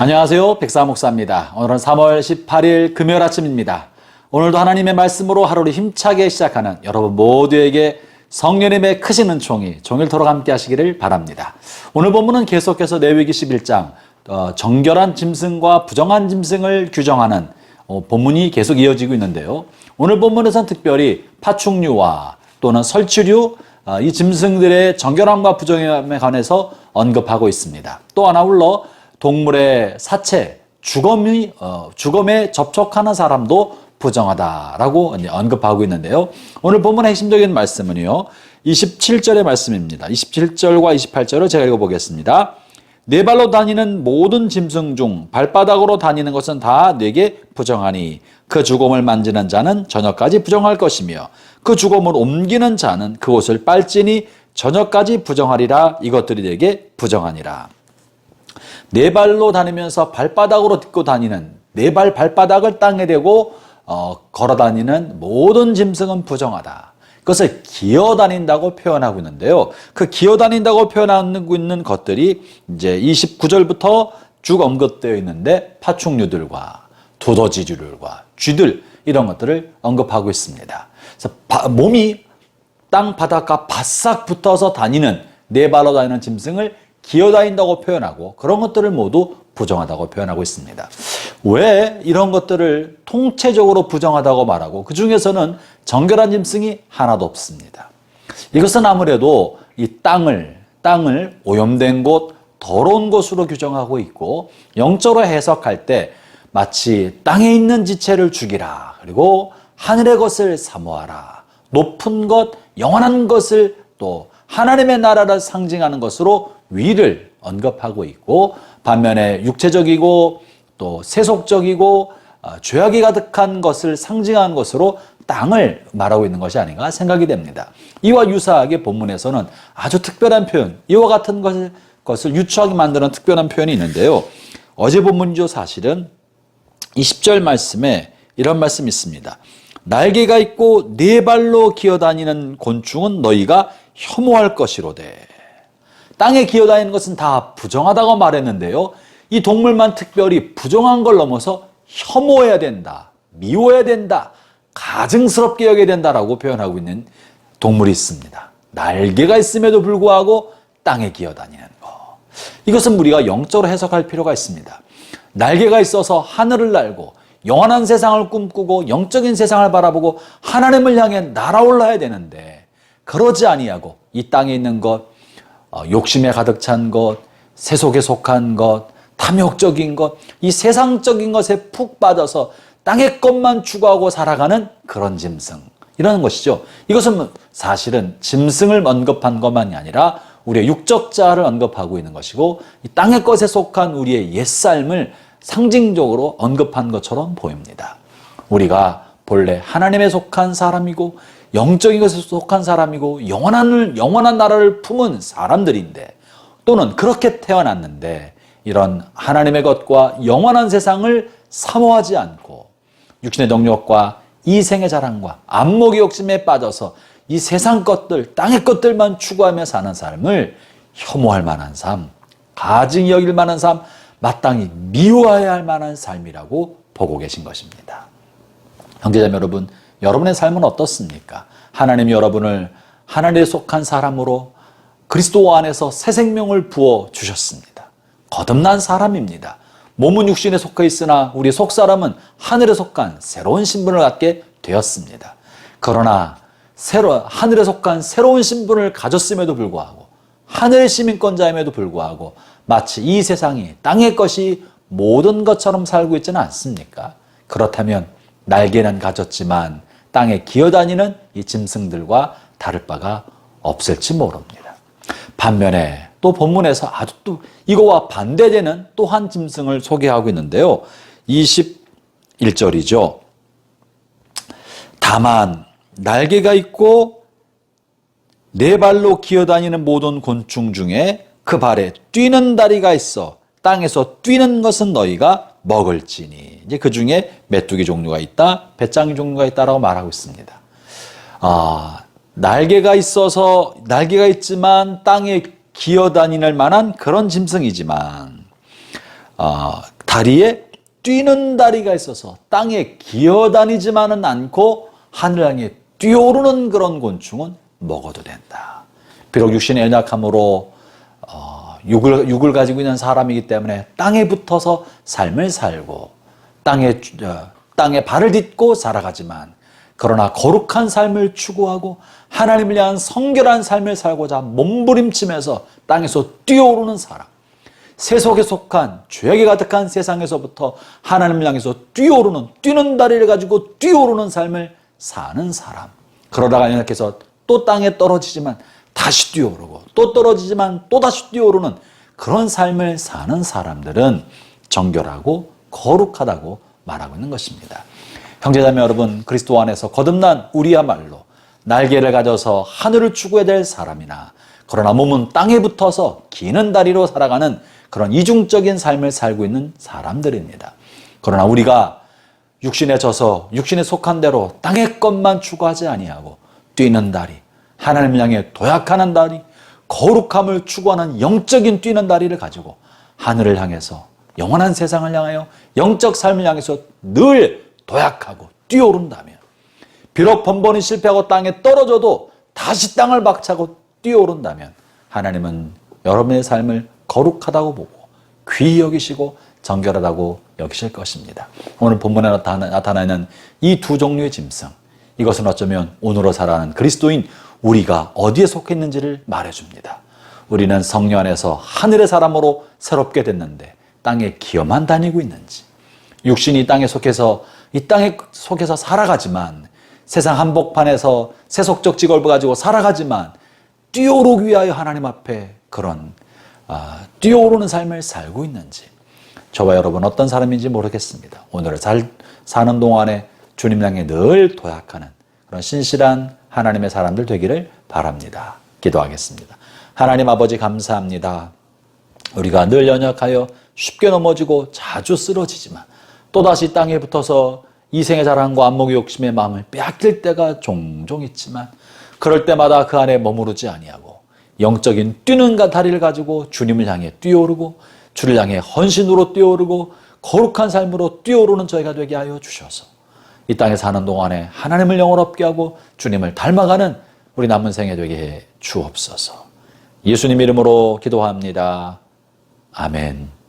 안녕하세요. 백사 목사입니다. 오늘은 3월 18일 금요일 아침입니다. 오늘도 하나님의 말씀으로 하루를 힘차게 시작하는 여러분 모두에게 성령님의 크신 은총이 종일토록 함께 하시기를 바랍니다. 오늘 본문은 계속해서 레위기 11장 정결한 짐승과 부정한 짐승을 규정하는 본문이 계속 이어지고 있는데요. 오늘 본문에서는 특별히 파충류와 또는 설치류, 이 짐승들의 정결함과 부정함에 관해서 언급하고 있습니다. 또한 아울러 동물의 사체, 죽음에 접촉하는 사람도 부정하다라고 언급하고 있는데요. 오늘 본문의 핵심적인 말씀은요, 27절의 말씀입니다. 27절과 28절을 제가 읽어보겠습니다. 네 발로 다니는 모든 짐승 중 발바닥으로 다니는 것은 다 네게 부정하니 그 죽음을 만지는 자는 저녁까지 부정할 것이며 그 죽음을 옮기는 자는 그곳을 빨지니 저녁까지 부정하리라. 이것들이 네게 부정하니라. 네 발로 다니면서 발바닥으로 딛고 다니는, 네 발 발바닥을 땅에 대고 걸어 다니는 모든 짐승은 부정하다. 그것을 기어 다닌다고 표현하고 있는데요. 그 기어 다닌다고 표현하고 있는 것들이 이제 29절부터 쭉 언급되어 있는데 파충류들과 두더지류들과 쥐들, 이런 것들을 언급하고 있습니다. 그래서 몸이 땅 바닥과 바싹 붙어서 다니는, 네 발로 다니는 짐승을 기어다닌다고 표현하고 그런 것들을 모두 부정하다고 표현하고 있습니다. 왜 이런 것들을 통체적으로 부정하다고 말하고 그 중에서는 정결한 짐승이 하나도 없습니다. 이것은 아무래도 이 땅을 오염된 곳, 더러운 곳으로 규정하고 있고, 영적으로 해석할 때 마치 땅에 있는 지체를 죽이라, 그리고 하늘의 것을 사모하라, 높은 것, 영원한 것을, 또 하나님의 나라를 상징하는 것으로 위를 언급하고 있고, 반면에 육체적이고 또 세속적이고 죄악이 가득한 것을 상징하는 것으로 땅을 말하고 있는 것이 아닌가 생각이 됩니다. 이와 유사하게 본문에서는 아주 특별한 표현, 이와 같은 것을 유추하게 만드는 특별한 표현이 있는데요. 어제 본문이죠. 사실은 20절 말씀에 이런 말씀이 있습니다. 날개가 있고 네 발로 기어다니는 곤충은 너희가 혐오할 것이로되. 땅에 기어다니는 것은 다 부정하다고 말했는데요. 이 동물만 특별히 부정한 걸 넘어서 혐오해야 된다, 미워해야 된다, 가증스럽게 여겨야 된다라고 표현하고 있는 동물이 있습니다. 날개가 있음에도 불구하고 땅에 기어다니는 것. 이것은 우리가 영적으로 해석할 필요가 있습니다. 날개가 있어서 하늘을 날고 영원한 세상을 꿈꾸고 영적인 세상을 바라보고 하나님을 향해 날아올라야 되는데, 그러지 아니하고 이 땅에 있는 것, 욕심에 가득 찬 것, 세속에 속한 것, 탐욕적인 것, 이 세상적인 것에 푹 빠져서 땅의 것만 추구하고 살아가는 그런 짐승, 이러는 것이죠. 이것은 사실은 짐승을 언급한 것만이 아니라 우리의 육적 자아를 언급하고 있는 것이고, 이 땅의 것에 속한 우리의 옛삶을 상징적으로 언급한 것처럼 보입니다. 우리가 본래 하나님에 속한 사람이고 영적인 것에 속한 사람이고 영원한 나라를 품은 사람들인데, 또는 그렇게 태어났는데 이런 하나님의 것과 영원한 세상을 사모하지 않고 육신의 정욕과 이생의 자랑과 안목의 욕심에 빠져서 이 세상 것들, 땅의 것들만 추구하며 사는 삶을 혐오할 만한 삶, 가증히 여길 만한 삶, 마땅히 미워해야 할 만한 삶이라고 보고 계신 것입니다. 형제자매 여러분, 여러분의 삶은 어떻습니까? 하나님이 여러분을 하나님에 속한 사람으로 그리스도 안에서 새 생명을 부어주셨습니다. 거듭난 사람입니다. 몸은 육신에 속해 있으나 우리 속사람은 하늘에 속한 새로운 신분을 갖게 되었습니다. 그러나 하늘에 속한 새로운 신분을 가졌음에도 불구하고, 하늘의 시민권자임에도 불구하고 마치 이 세상이 땅의 것이 모든 것처럼 살고 있지는 않습니까? 그렇다면 날개는 가졌지만 땅에 기어다니는 이 짐승들과 다를 바가 없을지 모릅니다. 반면에 또 본문에서 아주 또 이거와 반대되는 또 한 짐승을 소개하고 있는데요. 21절이죠. 다만 날개가 있고 네 발로 기어다니는 모든 곤충 중에 그 발에 뛰는 다리가 있어 땅에서 뛰는 것은 너희가 먹을지니. 이제 그 중에 메뚜기 종류가 있다, 배짱이 종류가 있다라고 말하고 있습니다. 날개가 있지만 땅에 기어다닐 만한 그런 짐승이지만 다리에 뛰는 다리가 있어서 땅에 기어다니지만은 않고 하늘 향해 뛰어오르는 그런 곤충은 먹어도 된다. 비록 육신의 연약함으로 육을 가지고 있는 사람이기 때문에 땅에 붙어서 삶을 살고 땅에 발을 딛고 살아가지만, 그러나 거룩한 삶을 추구하고 하나님을 향한 성결한 삶을 살고자 몸부림치면서 땅에서 뛰어오르는 사람, 세속에 속한 죄악에 가득한 세상에서부터 하나님을 향해서 뛰는 다리를 가지고 뛰어오르는 삶을 사는 사람, 그러다가 연약해서 또 땅에 떨어지지만 다시 뛰어오르고 또 떨어지지만 또 다시 뛰어오르는 그런 삶을 사는 사람들은 정결하고 거룩하다고 말하고 있는 것입니다. 형제자매 여러분, 그리스도 안에서 거듭난 우리야말로 날개를 가져서 하늘을 추구해야 될 사람이나, 그러나 몸은 땅에 붙어서 기는 다리로 살아가는 그런 이중적인 삶을 살고 있는 사람들입니다. 그러나 우리가 육신에 져서 육신에 속한 대로 땅의 것만 추구하지 아니하고 뛰는 다리, 하나님을 향해 도약하는 다리, 거룩함을 추구하는 영적인 뛰는 다리를 가지고 하늘을 향해서, 영원한 세상을 향하여, 영적 삶을 향해서 늘 도약하고 뛰어오른다면, 비록 번번이 실패하고 땅에 떨어져도 다시 땅을 박차고 뛰어오른다면 하나님은 여러분의 삶을 거룩하다고 보고 귀히 여기시고 정결하다고 여기실 것입니다. 오늘 본문에 나타나는 이 두 종류의 짐승, 이것은 어쩌면 오늘로 살아가는 그리스도인 우리가 어디에 속해 있는지를 말해줍니다. 우리는 성령 안에서 하늘의 사람으로 새롭게 됐는데 땅에 기어만 다니고 있는지, 육신이 땅에 속해서 이 땅에 속에서 살아가지만, 세상 한복판에서 세속적 직업을 가지고 살아가지만 뛰어오르기 위하여 하나님 앞에 그런 뛰어오르는 삶을 살고 있는지, 저와 여러분 어떤 사람인지 모르겠습니다. 오늘을 잘 사는 동안에 주님 향해 늘 도약하는 그런 신실한 하나님의 사람들 되기를 바랍니다. 기도하겠습니다. 하나님 아버지, 감사합니다. 우리가 늘 연약하여 쉽게 넘어지고 자주 쓰러지지만 또다시 땅에 붙어서 이생의 자랑과 안목의 욕심의 마음을 빼앗길 때가 종종 있지만, 그럴 때마다 그 안에 머무르지 아니하고 영적인 뛰는 다리를 가지고 주님을 향해 뛰어오르고 주를 향해 헌신으로 뛰어오르고 거룩한 삶으로 뛰어오르는 저희가 되게 하여 주셔서 이 땅에 사는 동안에 하나님을 영원롭게 하고 주님을 닮아가는 우리 남은 생에 되게 해 주옵소서. 예수님 이름으로 기도합니다. 아멘.